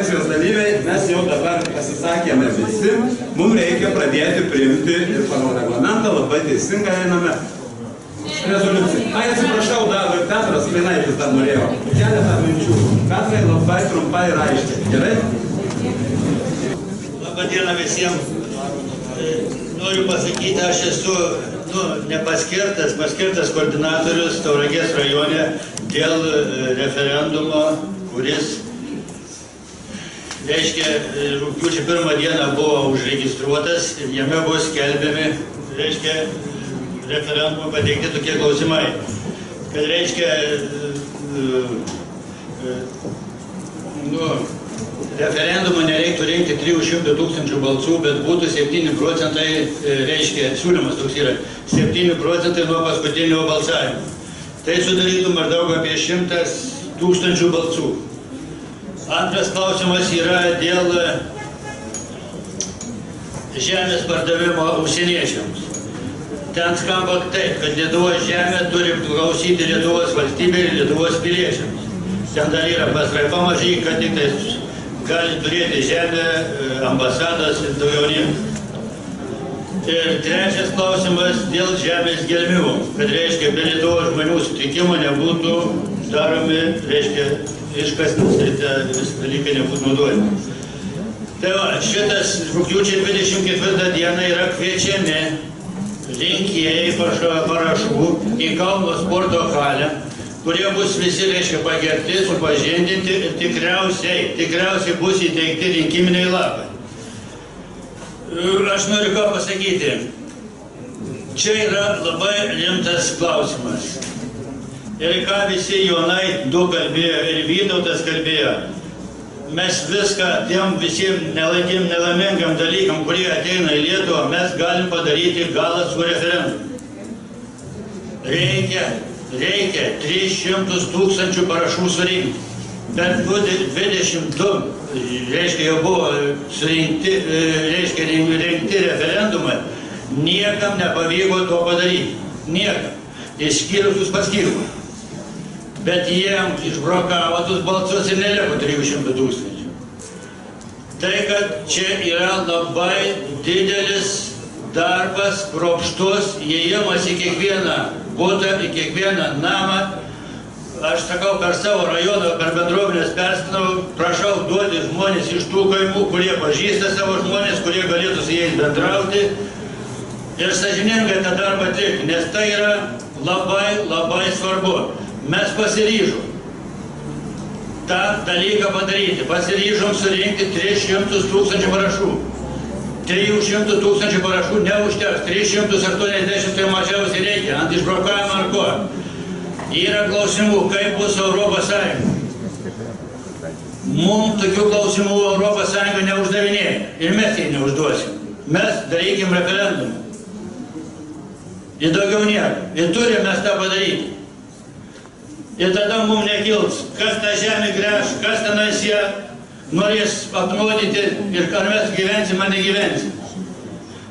konferencijos dalyviai, mes jau dabar pasisakėme visi, mums reikia pradėti priimti ir pagal reglamentą labai teisingai einame rezoliuciją. Ai, atsiprašau, dar Petras Klinaitis dar norėjo. Keletą minčių. Petrai labai trumpai ir aiškiai. Gerai? Labą dieną visiems. Noriu pasakyti, aš esu paskirtas koordinatorius Tauragės rajone dėl referendumo, kuris, reiškia, rugpjūčio 1 dieną buvo užregistruotas ir jame buvo skelbiami, reiškia, referendumo pateikti tokie klausimai, kad, reiškia, referendumo nereiktų rinkti 300 000 balsų, bet būtų 7 procentai, reiškia, siūlymas toks yra, 7 procentai nuo paskutinio balsavimo. Tai sudarytų maždaug apie 100 000 balsų. Antras klausimas yra dėl žemės pardavimo užsieniečiams. Ten skamba taip, kad Lietuvos žemė turi priklausyti Lietuvos valstybei ir Lietuvos piliečiams. Ten dar yra pasraipa mažai, kad tik tai gali turėti žemę, ambasadas ir daugiau nieko. Ir trečias klausimas dėl žemės gelmimo, kad, reiškia, be Lietuvos žmonių sutikimo nebūtų daromi, reiškia, iškasnis ir visi dalykai nebūtų naudojami. Tai va, šitas rugpjūčio 24 dieną yra kviečiami rinkėjai parašų į Kauno sporto halę, kurie bus visi, reiškia, pagerti, supažindinti ir tikriausiai bus įteikti rinkiminiai lapai. Aš noriu ką pasakyti. Čia yra labai rimtas klausimas. Ir ką visi Jonai du kalbėjo ir Vytautas kalbėjo. Mes viską tiem visiems nelaimingam dalykam, kurie ateina į Lietuvą, mes galim padaryti galą su referendumu. Reikia 300 000 parašų surinkti. Bet 22, reiškia, jau buvo surinkti, reiškia, rinkti referendumai, niekam nepavyko to padaryti. Niekam. Išskyrus Uspaskichui. Bet jiem išbrokavo tus balsus ir neliko 300 000. Tai, kad čia yra labai didelis darbas, kruopštus įėjimas į kiekvieną butą, į kiekvieną namą. Aš sakau, per savo rajoną, per bendruomenės perskinau, prašau duoti žmonės iš tų kaimų, kurie pažįsta savo žmonės, kurie galėtų su jais bendrauti ir sąžiningai tą darbą atlikti, nes tai yra labai svarbu. Mes pasiryžom tą dalyką padaryti, pasiryžom surinkti 300 000 parašų. 300 000 parašų neužteks, 380 tai mažiausiai reikia, ant išbrokavimo ar ko. Yra klausimų, kaip bus Europos Sąjunga. Mums tokių klausimų Europos Sąjunga neuždavinėja ir mes jai neužduosim. Mes darykim referendumą. Ir daugiau nieko. Ir turim mes tą padaryti. Ir tada mums nekils, kas tą žemę gręš, kas tenais ją norės apnuodyti ir ar mes gyvensim ar negyvensim.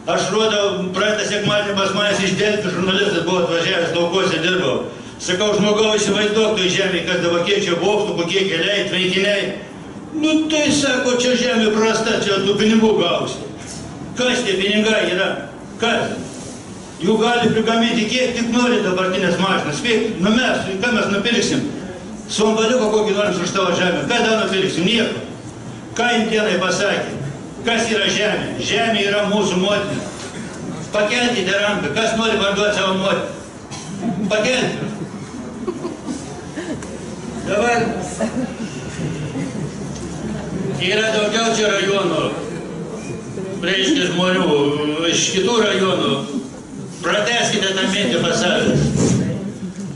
Aš rodau, praeitą sekmadienį pas manęs iš Delfi žurnalistas buvo atvažiavęs, laukuose dirbau. Sakau, žmogau, įsivaizduok toj žemė, kas dabar kiek čia bokštų, kokie keliai, tvenkiniai. Nu tai sako, čia žemė prasta, čia tų pinigų gausi. Kas tie pinigai yra? Kas? Jų gali prigaminti kiek tik nori dabartinės mašinas. Nu mes, ką mes nupirksim? Sombaliuką kokį norim už tavo žemę. Ką dar nupirksim? Nieko. Ką indienai pasakė? Kas yra žemė? Žemė yra mūsų motina. Pakelkite ranką. Kas nori parduoti savo motiną? Pakelkite. Dabar yra daugiau čia rajonų, reiškia žmonių, iš kitų rajonų. Prateskite tą mintį pasavęs,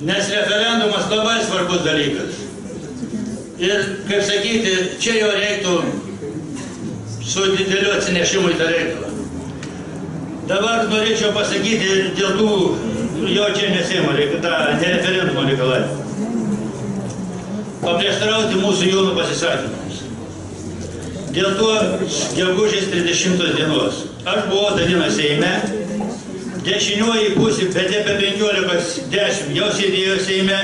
nes referendumas labai svarbus dalykas. Ir, kaip sakyti, čia jau reiktų su dideliu atsinešimu į tą reikalą. Dabar norėčiau pasakyti dėl tų, jo čia nesima, tą nereferendumo reikalavimą. Paprieštarauti mūsų jaunų pasisakymams. Dėl to gegužės 30 dienos. Aš buvau Danino Seime, dešinioji pusė, bet apie 15-10 jau sėdėjo Seime,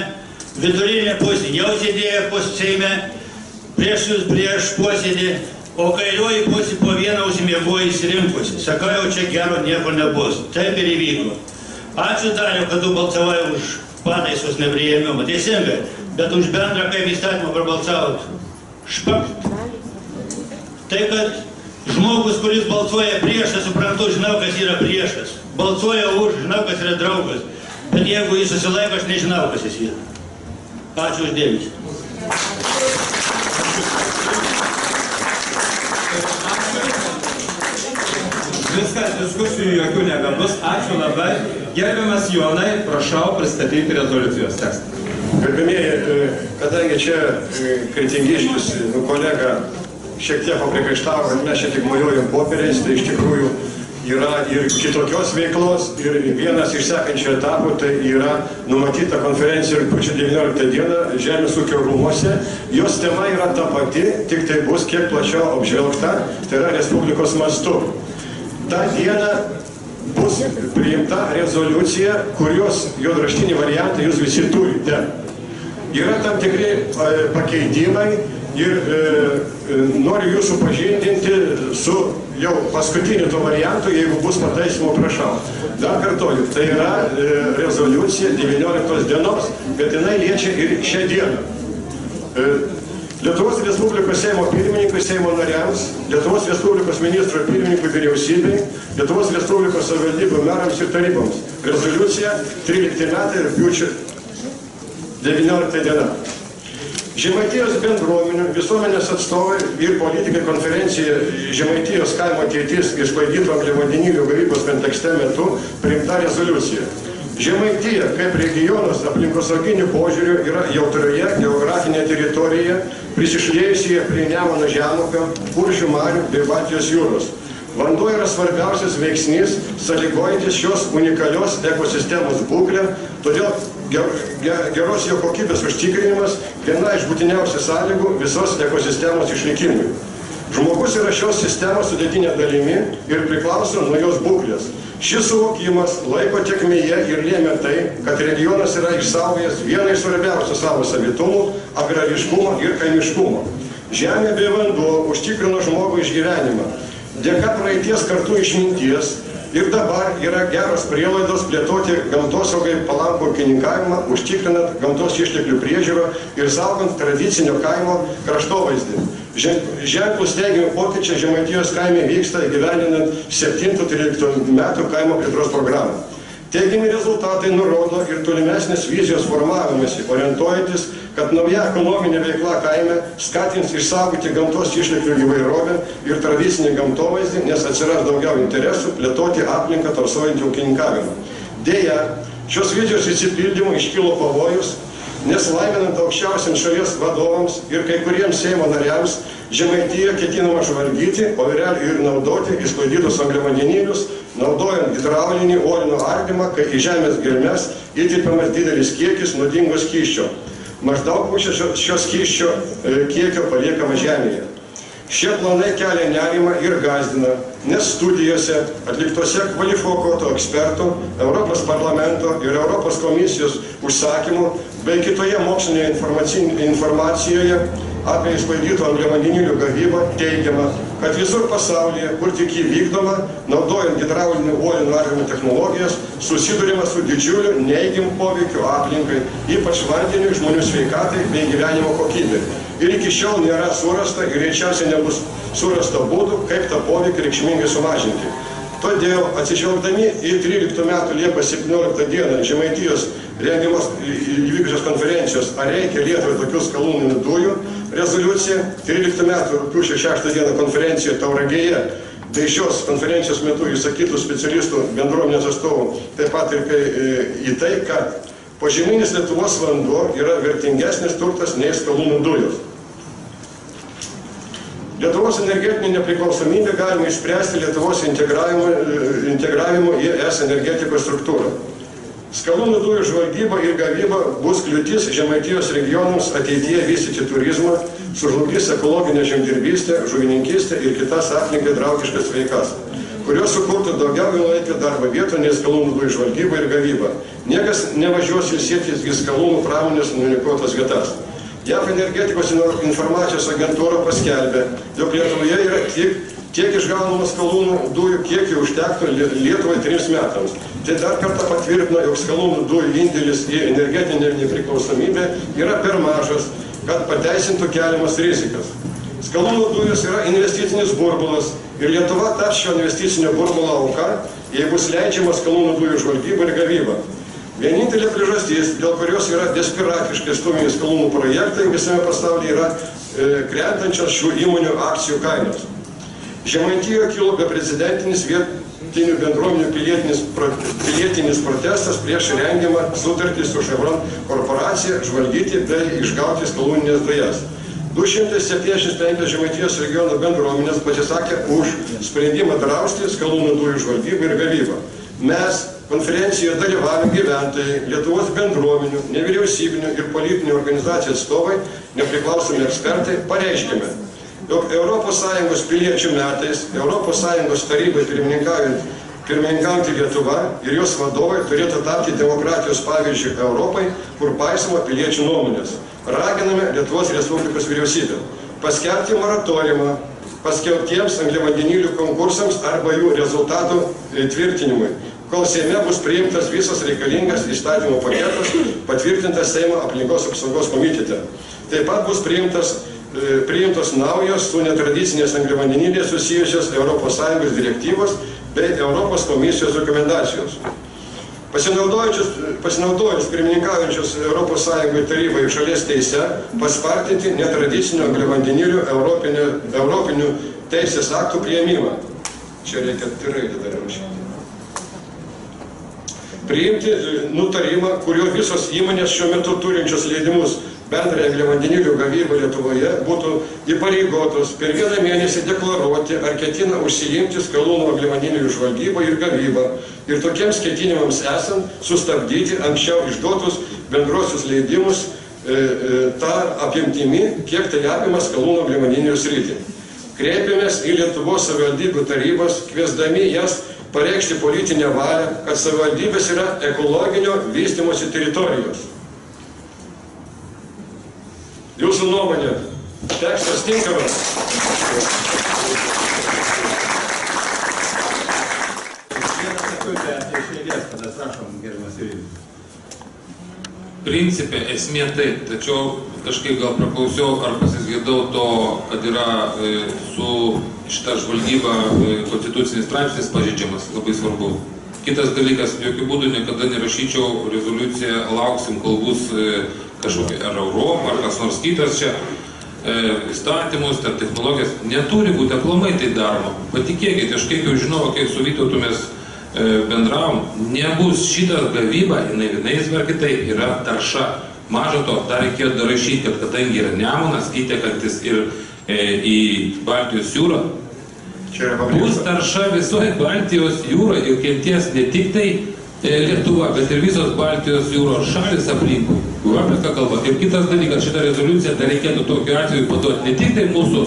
vidurinė pusė jau sėdėjo Seime, prieš posėdį, o kairioji pusė po vieną ausimė buvo įsirinkusi. Sakau, jau čia gero nieko nebus. Taip ir įvyko. Ačiū Dariau, kad tu balsavai už pataisos nepriėmimą. Teisingai, bet už bendrą kaip įstatymą prabalsavot. Špakt. Tai, kad žmogus, kuris balsuoja prieš, aš suprantu, žinau, kas yra priešas. Balsuoja už, žinau, kas yra draugas. Bet jeigu jis susilaiko, aš nežinau, kas jis yra. Ačiū už dėmesį. Viskas, diskusijų jokių nebebus. Ačiū labai. Gerbiamas Jonai, prašau pristatyti rezoliucijos tekstą. Gerbėmieji, kadangi čia Kretingiškis kolega šiek tiek papriekaištavo, kad mes čia tik mojuojam popieriais, tai iš tikrųjų yra ir kitokios veiklos, ir vienas iš sekančių etapų tai yra numatyta konferencija rugpjūčio 19 dieną Žemės ūkio rūmuose. Jos tema yra ta pati, tik tai bus kiek plačiau apžvelgta, tai yra Respublikos mastu. Ta diena bus priimta rezoliucija, kurios juodraštinį variantą jūs visi turite. Yra tam tikri pakeitimai ir noriu jūsų pažindinti su jau paskutiniu to variantu, jeigu bus pataisymų, prašau. Dar kartuoju, tai yra rezoliucija 19 dienos, bet jinai liečia ir šią dieną. Lietuvos Respublikos Seimo pirmininkui, Seimo nariams, Lietuvos Respublikos ministro pirmininkui vyriausybei, Lietuvos Respublikos savivaldybių merams ir taryboms. Rezoliucija 13 metai rugpjūčio 19 diena. Žemaitijos bendruomenių, visuomenės atstovai ir politikai konferencija Žemaitijos kaimo ateitis išsklaidytų angliavandenilių gavybos kontekste metu priimta rezoliucija. Žemaitija kaip regionas aplinkosauginiu požiūriu yra jautrioje geografinėje teritorijoje, prisišliejusioje prie Nemuno žemupio, Kuršių marių bei Baltijos jūros. Vanduo yra svarbiausias veiksnys, sąlygojantis šios unikalios ekosistemos būklę, todėl geros jo kokybės užtikrinimas viena iš būtiniausių sąlygų visos ekosistemos išlikimui. Žmogus yra šios sistemos sudėtinė dalimi ir priklauso nuo jos būklės. Šis suvokimas laiko tėkmėje ir lėmė tai, kad regionas yra išsaugojęs vieną iš svarbiausių savo savitumų, agrariškumo ir kaimiškumo. Žemė bei vanduo užtikrino žmogų išgyvenimą. Dėka praeities kartų išminties ir dabar yra geros prielaidos plėtoti gamtosaugai palankų ūkininkavimą, užtikrinant gamtos išteklių priežiūrą ir saugant tradicinio kaimo kraštovaizdį. Ženklūs teigiami pokyčiai Žemaitijos kaime vyksta įgyvendinant 7-13 metų kaimo plėtros programą. Teigiami rezultatai nurodo ir tolimesnės vizijos formavimąsi, orientuojantis, kad nauja ekonominė veikla kaime skatins išsaugoti gamtos išteklių įvairovę ir tradicinį gamtovaizdį, nes atsiras daugiau interesų plėtoti aplinką tausojantį ūkininkavimą. Deja, šios vizijos išsipildymui iškilo pavojus, nes laiminant aukščiausiams šalies vadovams ir kai kuriems Seimo nariams Žemaitiją ketinama žvalgyti, o vėliau ir naudoti išsklaidytus angliavandenilius, naudojant hidraulinį uolienų ardymą, kai į žemės gelmes įtirpiamas didelis kiekis nuodingo skysčio. Maždaug pusė šio skysčio kiekio paliekama žemėje. Šie planai kelia nerimą ir gąsdina, nes studijose atliktose kvalifikuoto ekspertų, Europos parlamento ir Europos komisijos užsakymų bei kitoje mokslinėje informacijoje apie išsklaidytų angliavandenilių gavybą teigiama, kad visur pasaulyje, kur tik jį vykdoma, naudojant hidraulinių uolienų ardymo technologijas, susiduriama su didžiuliu neigiamu poveikiu aplinkai, ypač vandeniui, žmonių sveikatai bei gyvenimo kokybei. Ir iki šiol nėra surasta ir greičiausiai nebus surasta būdų, kaip tą poveikį reikšmingai sumažinti. Todėl, atsižvelgdami į 13 metų Liepos 17 dieną Žemaitijos rengiamos įvykusios konferencijos Ar reikia Lietuvai tokių skalūninių dujų rezoliucija, 13 metų rugpjūčio 6 dieną konferencija Tauragėje, bei šios konferencijos metu įsakytų specialistų bendruomenės atstovų taip pat ir į tai, kad požeminis Lietuvos vanduo yra vertingesnis turtas nei skalūnų dujos. Lietuvos energetinė nepriklausomybė galima išspręsti Lietuvos integravimu į ES energetikos struktūrą. Skalūnų dujų žvalgyba ir gavyba bus kliūtis Žemaitijos regionams ateityje vystyti turizmą, sužlugdys ekologinę žemdirbystę, žuvininkystę ir kitas aplinkai draugiškas veikas, kurios sukurtų daugiau ilgalaikių darbo vietų nei skalūnų dujų žvalgyba ir gavyba. Niekas nevažiuos ilsėtis į skalūnų pramonės nuunikuotas vietas. JAV energetikos informacijos agentūra paskelbė, jog Lietuvoje yra tiek išgaunama skalūnų dujų, kiek jų užtektų Lietuvai 3 metams. Tai dar kartą patvirtino, jog skalūnų dujų indėlis į energetinę nepriklausomybę yra per mažas, kad pateisintų keliamas rizikas. Skalūnų dujos yra investicinis burbulas ir Lietuva taps šio investicinio burbulo auka, jei bus leidžiama skalūnų dujų žvalgyba ir gavyba. Vienintelė priežastis, dėl kurios yra desperatiškai stumiami skalūnų projektai visame pasaulyje, yra krentančios šių įmonių akcijų kainos. Žemaitijoje kilo beprecedentinis vietinių bendruomenių pilietinis protestas prieš rengiamą sutartį su Chevron korporacija žvalgyti bei išgauti skalūninės dujas. 275 Žemaitijos regiono bendruomenės pasisakė už sprendimą drausti skalūnų dujų žvalgybą ir gavybą. Mes konferencijoje dalyvavę gyventojai, Lietuvos bendruomenių, nevyriausybinių ir politinių organizacijų atstovai, nepriklausomi ekspertai, pareiškėme, jog ES piliečių metais ES tarybai pirmininkaujantį Lietuva ir jos vadovai turėtų tapti demokratijos pavyzdžių Europai, kur paisoma piliečių nuomonės. Raginame Lietuvos Respublikos vyriausybę paskelbti moratoriumą paskelbtiems angliavandenilių konkursams arba jų rezultatų tvirtinimui, kol Seime bus priimtas visas reikalingas įstatymo paketas, patvirtintas Seimo aplinkos apsaugos komitete. Taip pat bus priimtos naujos su netradicinės angliavandenilės susijusios ES direktyvos bei Europos komisijos rekomendacijos. Pasinaudojus pirmininkaujančios ES tarybai šalies teise, paspartinti netradicinių angliavandenilių europinių teisės aktų priėmimą. Čia reikia raidę dar rašyti. Priimti nutarimą, kuriuo visos įmonės šiuo metu turinčios leidimus bendrai angliavandenilių gavybą Lietuvoje būtų įpareigotos per 1 mėnesį deklaruoti, ar ketina užsiimti skalūnų angliavandenilių žvalgybą ir gavybą ir tokiems ketinimams esant sustabdyti anksčiau išduotus bendruosius leidimus tą apimtimi, kiek tai apima skalūnų angliavandenilių sritį. Kreipėmės į Lietuvos savivaldybių tarybas, kviesdami jas pareikšti politinę valią, kad savivaldybės yra ekologinio vystymosi teritorijos. Jūsų nuomonė, tekstas tinkamas? Principė esmė taip, tačiau kažkaip gal praklausiau ar pasigirdau to, kad yra su šita žvalgyba konstitucinis straipsnis pažeidžiamas, labai svarbu. Kitas dalykas, jokių būdų niekada nerašyčiau rezoliuciją, lauksim, kol bus kažkokia ar Europa, ar kas nors kitas čia įstatymus, ar technologijas. Neturi būti aplamai tai daroma. Patikėkite, aš kiek jau žinau, kiek su Vytautu mes bendravom, nebus šitą gavybą, jinai svarkitai yra tarša. Maža to, dar reikėjo dar rašyti, kad kadangi yra Nemunas įtekantis ir į Baltijos jūrą, bus tarša visoje Baltijos jūroje ir kenties ne tik tai Lietuva, bet ir visos Baltijos jūros šalis aplinkui. Apie ką kalba. Ir kitas dalykas, šitą rezoliuciją dar reikėtų tokiu atveju paduoti ne tik tai mūsų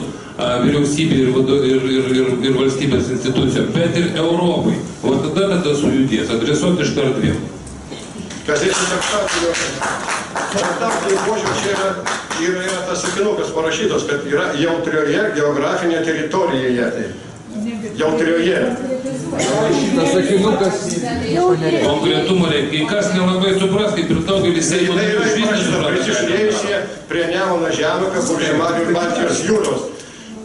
vyriausybė ir valstybės institucijom, bet ir Europai. O tada sujudės, adresuoti iš tarp dviem. Kas tarptautiniu požiūriu čia yra tas sakinukas parašytas, kad yra jautrioje geografinėje teritorijoje. Jautrioje. Tas sakinukas konkretumo reikia. Kai kas nelabai supras, kaip ir daugelis Seimo narių prisišlėjusie prie Nemuno žemėką, kur Žemarių ir Baltijos jūros.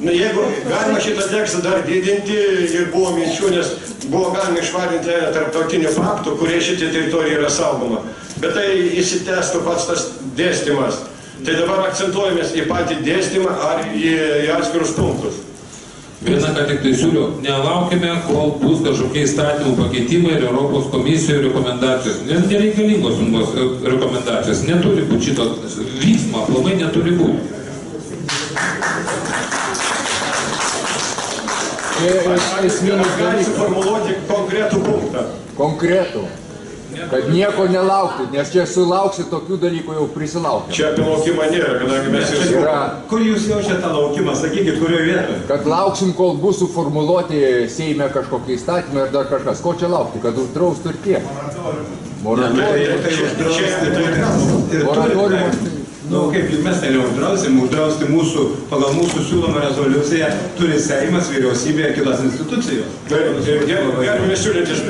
Jeigu galima šitą tekstą dar didinti ir buvo minčių, nes buvo galima išvardinti tarptautinių faktų, kurie šitie teritorija yra saugoma. Bet tai įsitęstų pats tas dėstymas. Tai dabar akcentuojamės į patį dėstymą ar į atskirus punktus. Viena, ką tik tai siūliu, nelaukime, kol bus kažkokie įstatymų pakeitimai ir Europos komisijų rekomendacijos. Nereikalingos jums rekomendacijos. Neturi būti šito vyksmo, aplamai neturi būti. Esminis dalykas suformuluoti konkretų punktą. Konkretų. Kad nieko nelaukti, nes čia sulauksi tokių dalykų jau prisilaukti. Čia apie laukimą nėra, kadangi mes yra. Kur jūs jaučiate tą laukimą? Sakykit, kurioje vietoje? Kad lauksim, kol bus suformuluoti Seime kažkokie įstatymai ir dar kažkas. Ko čia laukti? Kad uždraustų ir tiek. Moratoriumas Nu, kaip mes tai neuždrausim, uždrausti mūsų, pagal mūsų siūlomą rezoliuciją turi Seimas, vyriausybė, kitos institucijos. Galime siūlytis,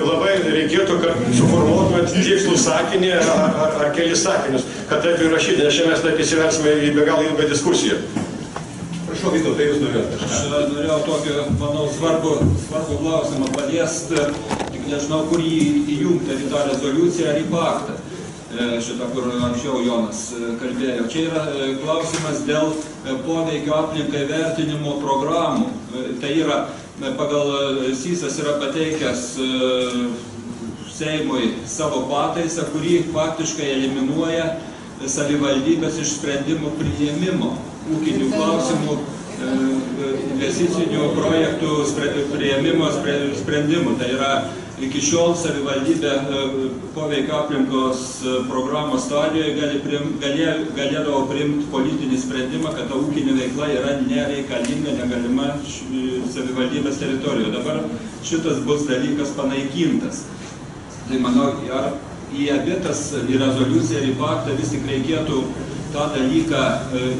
labai reikėtų, kad suformuotumėt tikslų sakinį ar kelis sakinius, kad taip įrašyti, nes čia mes taip įsiversime į be galo ilgą diskusiją. Prašau, Vytautai, jūs norėjote kažką. Aš norėjau tokį, manau, svarbų klausimą paliesti, tik nežinau, kur jį įjungti, ar į tą rezoliuciją, ar į paktą. Šitą, kur anksčiau Jonas kalbėjo. Čia yra klausimas dėl poveikio aplinkai vertinimo programų. Tai yra, pagal SISAS yra pateikęs Seimui savo pataisą, kurį faktiškai eliminuoja savivaldybės iš sprendimų priėmimo, ūkinių klausimų, investicinių projektų priėmimo sprendimų. Tai yra, iki šiol savivaldybė poveikio aplinkos programos stadijoje galėdavo priimti politinį sprendimą, kad ta ūkinė veikla yra nereikalinga, negalima savivaldybės teritorijoje. Dabar šitas bus dalykas panaikintas. Tai manau, ar į abitas, į rezoliuciją ir į paktą vis tik reikėtų tą dalyką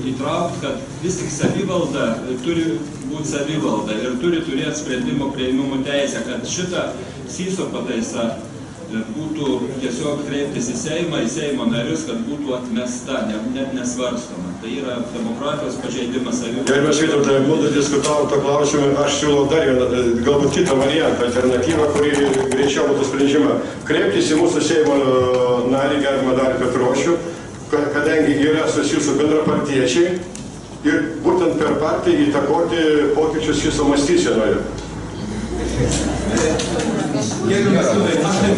įtraukti, kad vis tik savivalda turi būti savivalda ir turi turėti sprendimo priėmimo teisę, kad šitą SISO pataisa būtų tiesiog kreiptis į Seimą, į Seimo narius, kad būtų atmesta, net nesvarstoma. Tai yra demokratijos pažeidimas savivaldos. Gerbiamas Vytautai, būtų diskutavom to klausimą, aš siūlau dar vieną, galbūt kitą variantą, alternatyvą, kuri greičiau būtų sprendžiama. Kreiptis į mūsų Seimo narį, gerbiamą Darių Petrošių, kadangi yra susijęs su bendrapartiečiai ir būtent per partiją įtakoti pokyčius SISO mąstysenoje. Gerbiamas Vytautai, aš taip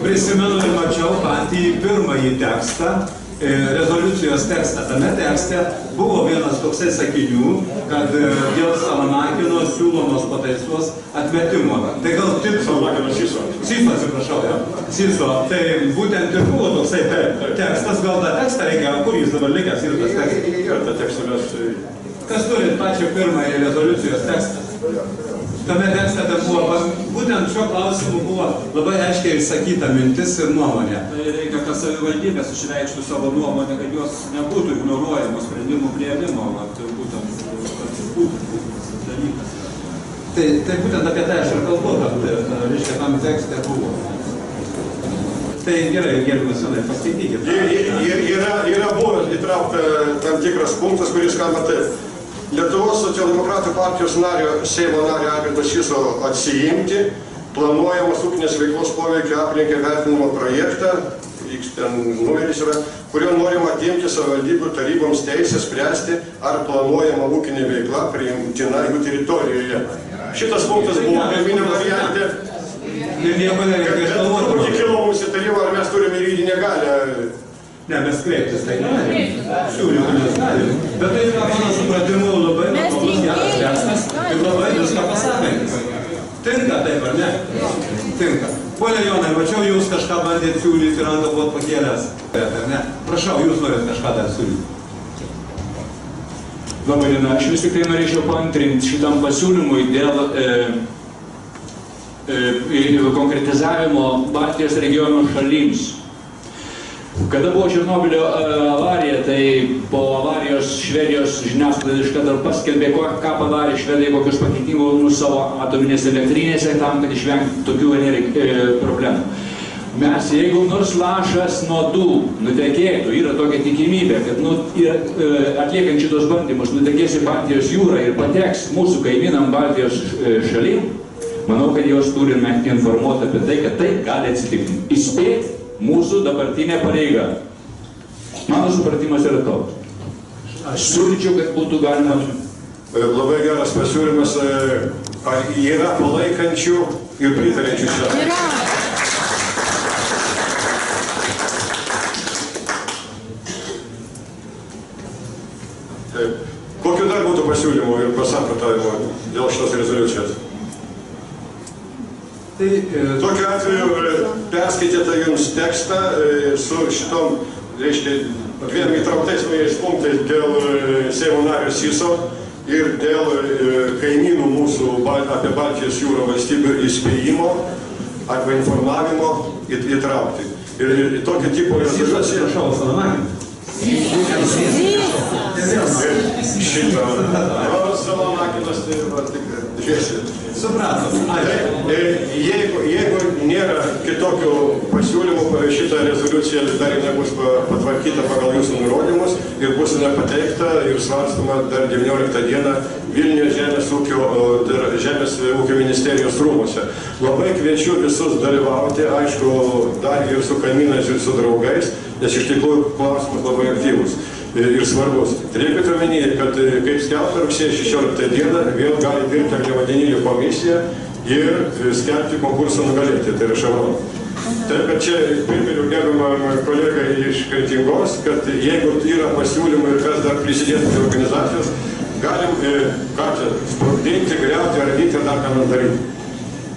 prisimenu ir mačiau patį pirmąjį tekstą, rezoliucijos tekstą. Tame tekste buvo vienas toksai sakinių, kad dėl Salanakino siūlomos pataisos atmetimo. Tai gal tik Salanakino SISO. SISO, atsiprašau, ja? SISO. Tai būtent ir buvo toksai tekstas, gal tą tekstą reikia, kur jis dabar likęs ir tas tekstas? Ir tą tekstą mes... Kas turi pačią pirmąjį rezoliucijos tekstą? Tame tekste buvo, būtent šiuo klausimu buvo labai aiškiai išsakyta mintis ir nuomonė. Tai reikia, kad savivaldybės išreikštų savo nuomonę, kad jos nebūtų ignoruojamos sprendimų priėmimo, tai būtent dalykas. Tai būtent apie tai aš ir kalbu, kad, reiškia, tam tekste buvo. Tai gerai, gerbiamas Jonai, paskaitykit. Yra buvo įtraukta tam tikras punktas, kuris kalba taip. Lietuvos socialdemokratų partijos Seimo nario Algirdo Syso atsiimti planuojamos ūkinės veiklos poveikio aplinkai vertinimo projektą, ten numeris yra, kurio norima atimti savivaldybių taryboms teisę spręsti, ar planuojama ūkinė veikla priimtina jų teritorijoje. Šitas punktas buvo pirminė variantė. Nieko nereikia galvoti. Truputį kilo mums įtarimą, ar mes turime juridinę galią. Ne, mes kreiptis tai galim. Siūlymų mes galim. Bet tai yra, mano supratimu, labai normalus geras tekstas ir labai viską pasakantis. Tinka taip, ar ne? Tinka. Pone Jonai, mačiau, jūs kažką bandėt siūlyti ir randą buvot pakėlęs. Ar ne? Prašau, jūs norit kažką dar siūlyti. Labai diena, aš vis tik tai norėčiau paantrinti šitam pasiūlymui dėl konkretizavimo Baltijos regiono šalims. Kada buvo Černobilio avarija, tai po avarijos Švedijos žiniasklaida iš karto paskelbė, ką padarė švedai, kokius pakeitimus savo atominėse elektrinėse, tam, kad išvengti tokių problemų. Mes, jeigu nors lašas nuodų nutekėtų, yra tokia tikimybė, kad atliekant šitos bandymus nutekės į Baltijos jūrą ir pateks mūsų kaimynam Baltijos šalim, manau, kad jos turime informuoti apie tai, kad tai gali atsitikti. Įspėti mūsų dabartinė pareiga. Mano supratimas yra toks. Aš siūlyčiau, kad būtų galima... Labai geras pasiūlymas. Ar yra palaikančių ir pritarančių šią? Yra. Taip. Kokiu dar būtų pasiūlymų ir pasamprotavimo dėl šitos rezoliucijos? Tokiu atveju perskaitėte jums tekstą su šitom, reiškia, dviem įtrauktais naujais punktais dėl Seimo nario Syso ir dėl kaimynų mūsų apie Baltijos jūrą valstybių įspėjimo arba informavimo įtraukti. Ir tokio tipo rezoliucija... Prašau, Salanakino. Šitą. Zalamakinas, tai va, tik žiūrėsit. Supratom. Jeigu nėra kitokių pasiūlymų, šitą rezoliuciją dar nebus patvarkyta pagal jūsų nurodymus ir bus pateikta ir svarstama dar 19 dieną Vilniuje Žemės ūkio ministerijos rūmuose. Labai kviečiu visus dalyvauti, aišku, dar ir su kaimynais ir su draugais, nes iš tikrųjų klausimas labai aktyvus ir svarbus. Reikia omenyje, kad kaip skelbta rugsėjo 16 dieną vėl gali dirbti angliavandenilių komisija ir skelbti konkursą nugalėti, tai yra Ševrono. Taip, kad čia primiriu gerbiamą kolegą iš Kretingos, kad jeigu yra pasiūlymų ir kas dar prisidėtų prie organizacijos, galim, ką čia, sprogdinti, griauti, ardyti ir dar ką nors daryti.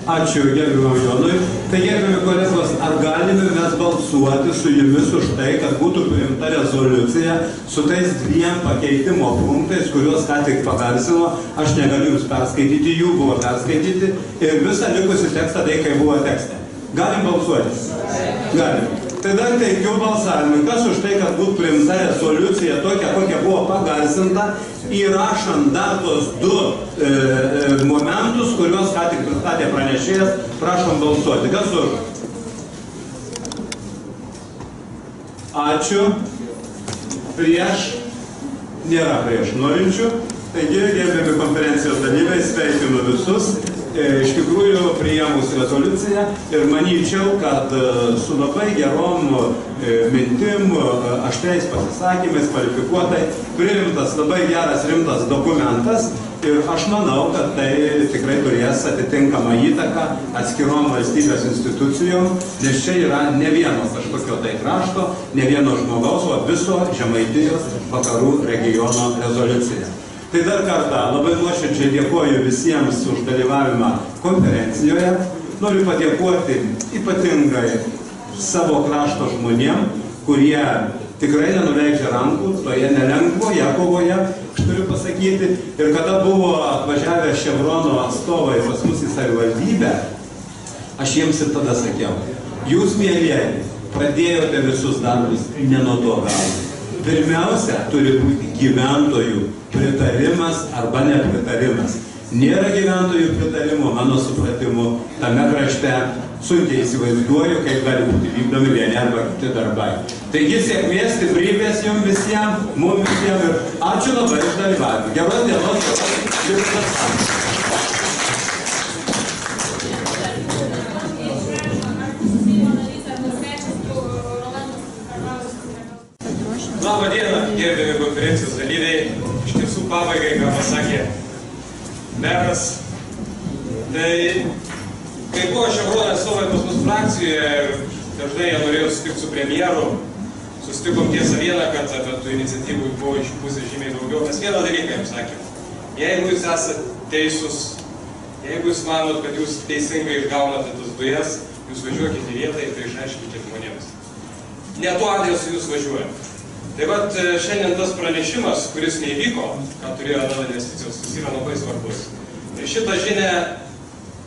Ačiū gerbiamam Jonui. Tai gerbiami kolegos, ar galime mes balsuoti su jumis už tai, kad būtų priimta rezoliucija su tais dviem pakeitimo punktais, kuriuos ką tik pagarsino, aš negaliu jums perskaityti, jų buvo perskaityti ir visą likusį tekstą tai, kai buvo tekste. Galim balsuoti? Galim. Tai dar teikiu balsavimui, kas už tai, kad būtų priimta rezoliucija tokia, kokia buvo pagarsinta, įrašant dar tos du momentus, kuriuos ką tik pristatė pranešėjas, prašom balsuoti. Kas už? Ačiū. Prieš? Nėra prieš norinčių. Taigi, gerbiami konferencijos dalyviai, sveikinu visus. Iš tikrųjų priėmus rezoliuciją ir manyčiau, kad su labai gerom mintim, aštriais pasisakymais, kvalifikuotai, priimtas labai geras, rimtas dokumentas ir aš manau, kad tai tikrai turės atitinkamą įtaką atskirom valstybės institucijom, nes čia yra ne vieno kažkokio tai krašto, ne vieno žmogaus, o viso Žemaitijos vakarų regiono rezoliucija. Tai dar kartą labai nuoširdžiai dėkoju visiems už dalyvavimą konferencijoje. Noriu padėkoti ypatingai savo krašto žmonėm, kurie tikrai nenuleidžia rankų toje nelengvoje kovoje, aš turiu pasakyti. Ir kada buvo atvažiavę Ševrono atstovai pas mus į savivaldybę, aš jiems ir tada sakiau, jūs, mielieji, pradėjote visus darbus ne nuo to galo. Pirmiausia, turi būti gyventojų pritarimas arba nepritarimas. Nėra gyventojų pritarimo, mano supratimu, tame krašte sunkiai įsivaizduoju, kaip gali būti vykdomi vieni arba kiti darbai. Taigi sėkmės, stiprybės jums visiems, mums visiems ir ačiū labai už dalyvavimą. Geros dienos. Labą dieną, gerbiami konferencijos dalyviai. Iš tiesų pabaigai, ką pasakė meras. Tai, kai buvo Ševrono atstovai pas mus frakcijoje ir dažnai jie norėjo susitikti su premjeru, susitikom tiesą vieną kartą, bet tų iniciatyvų buvo iš pusės žymiai daugiau. Mes vieną dalyką jums sakėm. Jeigu jūs esate teisus, jeigu jūs manot, kad jūs teisingai išgaunate tas dujas, jūs važiuokite į vietą ir tai išaiškinkite žmonėms. Ne tuo adresu jūs važiuojate. Tai vat šiandien tas pranešimas, kuris neįvyko, ką turėjo Nala investicijos, jis yra labai svarbus. Ir šitą žinią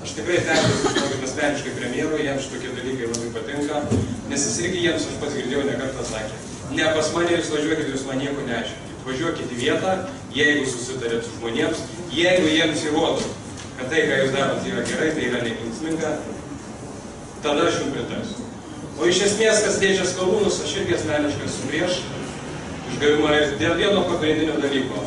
aš tikrai perduosiu žinokit asmeniškai premjerui, jiems šitokie dalykai labai patinka, nes jis irgi jiems, aš pats girdėjau, ne kartą sakė, ne pas mane jūs važiuokit, jūs man nieko neaiškinkit. Važiuokit į vietą, jeigu susitarėt su žmonėms, jeigu jiems įrodo, kad tai, ką jūs darot, yra gerai, tai yra nekenksminga, tada aš jums pritarsiu. O iš esmės, kas liečia skalūnus, aš irgi asmeniškai esu prieš išgavimą ir dėl vieno pagrindinio dalyko.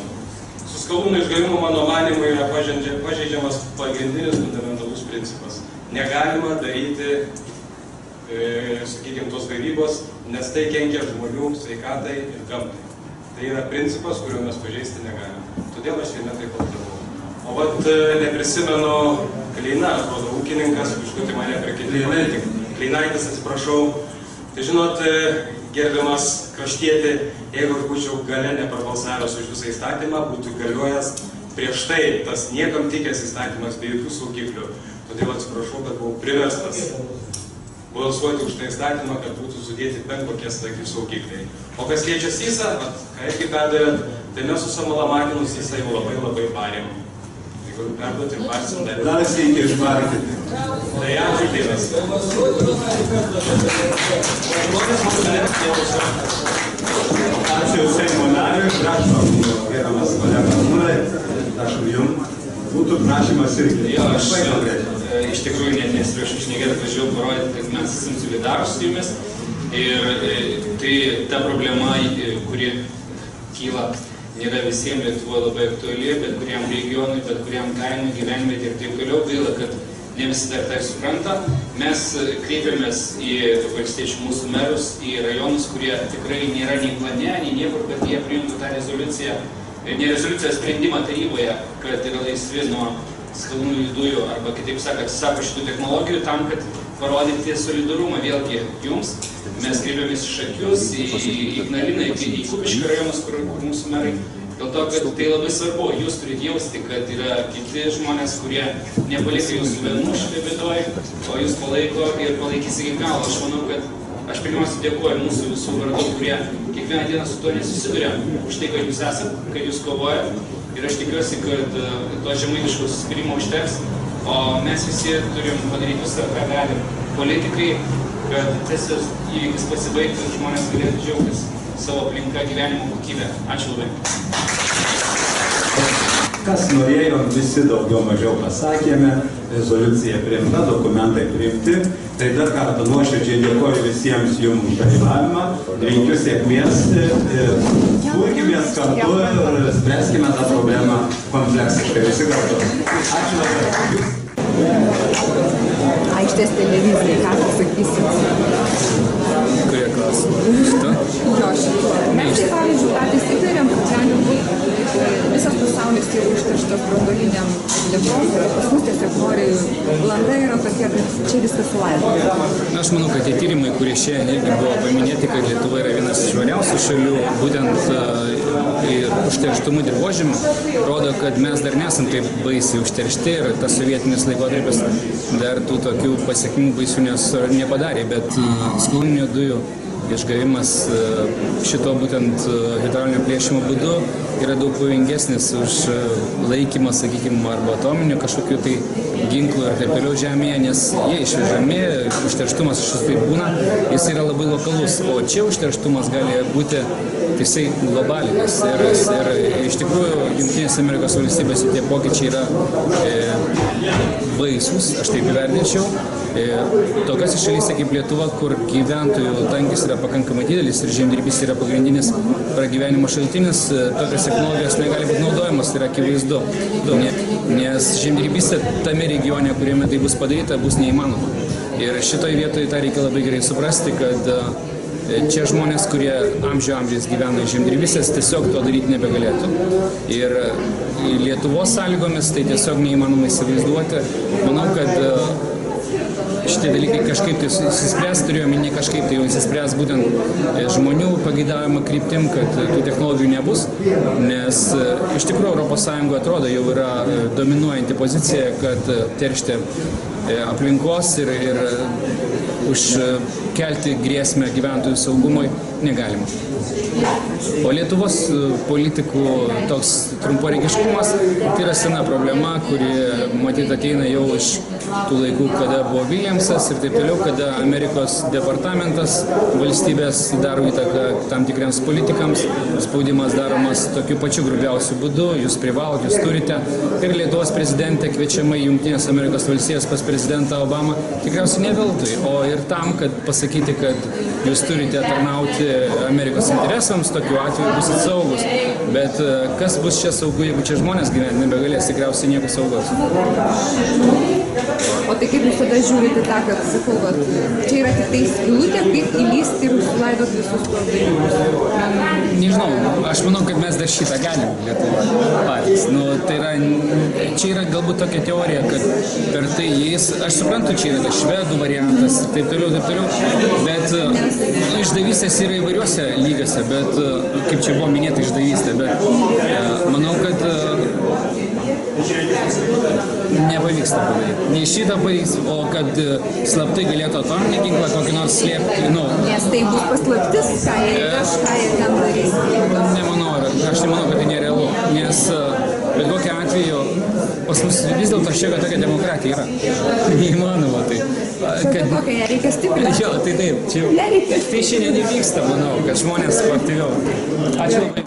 Su skalūnų išgavimu, mano manymu, yra pažeidžiamas pagrindinis fundamentalus principas. Negalima daryti, sakykime, tos gavybos, nes tai kenkia žmonių sveikatai ir gamtai. Tai yra principas, kurio mes pažeisti negalime. Todėl aš jame taip pat darau. O vat neprisimenu Kleina, atrodo, ūkininkas, biškutį mane prie Kleinaitis, atsiprašau. Tai žinot, gerbiamas kraštietį, jeigu aš būčiau gale neprabalsavęs už visą įstatymą, būtų galiojęs prieš tai tas niekam tikęs įstatymas be jokių saugiklių. Todėl atsiprašau, kad buvau priverstas balsuoti už tą įstatymą, kad būtų sudėti bent kokie saugikliai. O kas liečia Sysą, ką irgi perdavėt, tai mes su Samalamakinu Sysą jau labai labai barėm. Jeigu perduoti ir barsim dar. Dar sveiki išbarkite. Tai ačiū Dievas. Ačiū Seimo nariui, prašom, gerbiamas kolegas Mūrai, prašom jums. Būtų prašymas irgi. Jo, aš iš tikrųjų net nesiprieš šnekėti, atvažiavau parodyti, kad mes esame solidarūs su jumis. Ir tai ta problema, kuri kyla, nėra visiems Lietuvoje labai aktuali, bet kuriam regionui, bet kuriam kaimui, gyvenvietei ir taip toliau. Gaila, kad ne visi dar tai supranta. Mes kreipiamės į valstiečių mūsų merus, į rajonus, kurie tikrai nėra nei plane, nei niekur, kad jie priimtų tą rezoliuciją. Ne rezoliucijos sprendimą taryboje, kad yra laisvi nuo skalūnųjų dujų arba kitaip sakant, atsisako šitų technologijų tam, kad parodyti solidarumą vėlgi jums. Mes kreipiamės į Šakius, į Ignaliną, į Kupiškio rajonus, kur mūsų merai. Dėl to, kad tai labai svarbu, jūs turite jausti, kad yra kiti žmonės, kurie nepalieka jūsų vienų šitą bėdoje, o jūs palaiko ir palaikys iki galo. Aš manau, kad aš pirmiausia dėkuoju mūsų visų vardu, kurie kiekvieną dieną su to nesusiduria, už tai, kad jūs esate, kad jūs kovojate. Ir aš tikiuosi, kad to žemaitiško susitarimo užteks, o mes visi turim padaryti visą, ką galim. Politikai, kad tas įvykis pasibaigtų ir žmonės galėtų džiaugtis savo aplinką gyvenimo kokybę. Ačiū labai. Kas norėjo, visi daugiau mažiau pasakėme, rezoliucija priimta, dokumentai priimti. Tai dar kartą nuoširdžiai dėkoju visiems jums už dalyvavimą, linkiu sėkmės, kurkimės kartu ir spręskime tą problemą kompleksiškai visi kartu. Ačiū labai. Aikštės televizijai, ką pasakysit? Kurie klausimai? Šitą? Jo, šitą. Mes tai, pavyzdžiui, patys įtariam, kad gali būti visas pasaulis jau užterštas branduoliniam lietuvos, pas mus tiesiog nori, landai yra tokie, kad čia viskas laimė. Aš manau, kad tie tyrimai, kurie šiandien irgi buvo paminėti, kad Lietuva yra vienas iš švariausių šalių, būtent užterštumų dirvožemių, rodo, kad mes dar nesam taip baisiai užteršti ir tas sovietinis laikotarpis dar tų tokių pasiekimų baisių nepadarė, bet skalūninių dujų išgavimas šito būtent hidraulinio plėšimo būdu yra daug pavojingesnis už laikymą, sakykime, arba atominių kažkokių tai ginklų ir taip toliau žemėje, nes jie išvežami, užterštumas šis taip būna, jis yra labai lokalus, o čia užterštumas gali būti jisai globalinis ir iš tikrųjų Jungtinės Amerikos valstybėse tie pokyčiai yra baisus, aš taip įvertinčiau. Tokiose šalyse kaip Lietuva, kur gyventojų tankis yra pakankamai didelis ir žemdirbystė yra pagrindinis pragyvenimo šaltinis, tokios technologijos negali būti naudojamos, tai yra akivaizdu. Nes žemdirbystė tame regione, kuriame tai bus padaryta, bus neįmanoma. Ir šitoje vietoje tą reikia labai gerai suprasti, kad čia žmonės, kurie amžiais gyvena žemdirbystės, tiesiog to daryti nebegalėtų. Ir Lietuvos sąlygomis tai tiesiog neįmanoma įsivaizduoti. Manau, kad šitie dalykai kažkaip tai susispręs, turėjau minį kažkaip tai jau įsispręs būtent žmonių pageidavimą kryptim, kad tų technologijų nebus, nes iš tikrųjų ES atrodo jau yra dominuojanti pozicija, kad teršti aplinkos ir užkelti grėsmę gyventojų saugumui negalima. O Lietuvos politikų toks trumporegiškumas tai yra sena problema, kuri matyt ateina jau iš tų laikų, kada buvo Williamsas ir taip toliau, kada Amerikos departamentas valstybės daro įtaką tam tikriams politikams, spaudimas daromas tokiu pačiu grubiausiu būdu, jūs privalot, jūs turite. Ir Lietuvos prezidentė kviečiama į Jungtinės Amerikos valstijas pas prezidentą Obamą tikriausiai ne veltui, o ir tam, kad pasakyti, kad jūs turite tarnauti Amerikos interesams, tokiu atveju bus saugus. Bet kas bus čia saugu, jeigu čia žmonės gyventi nebegalės, tikriausiai nieko saugos. O tai kaip jūs tada žiūrite tą, kad, sakau, kad čia yra tik tai skylutė, kaip įlysti ir užsilaidot visus tos dalykus? Nežinau, aš manau, kad mes dar šitą galim Lietuvoje patys. Tai yra, čia yra galbūt tokia teorija, kad per tai jais, aš suprantu, čia yra švedų variantas, taip toliau, bet išdavystės yra įvairiuose lygiuose, bet kaip čia buvo minėta išdavystė, bet manau, kad nepavyksta padaryti. Nei šitą pavyks, o kad slaptai galėtų atominį ginklą kokį nors slėpti, Nes tai bus paslaptis, ką jie ten darys. Aš nemanau, kad tai nerealu, nes bet kokiu atveju pas mus vis dėlto šiek tiek tokia demokratija yra. Neįmanoma tai. šiokia tokia, ją reikia stiprinti. Jo, tai taip, čia jau. Tai šiandien įvyksta, manau, kad žmonės aktyviau. Ačiū.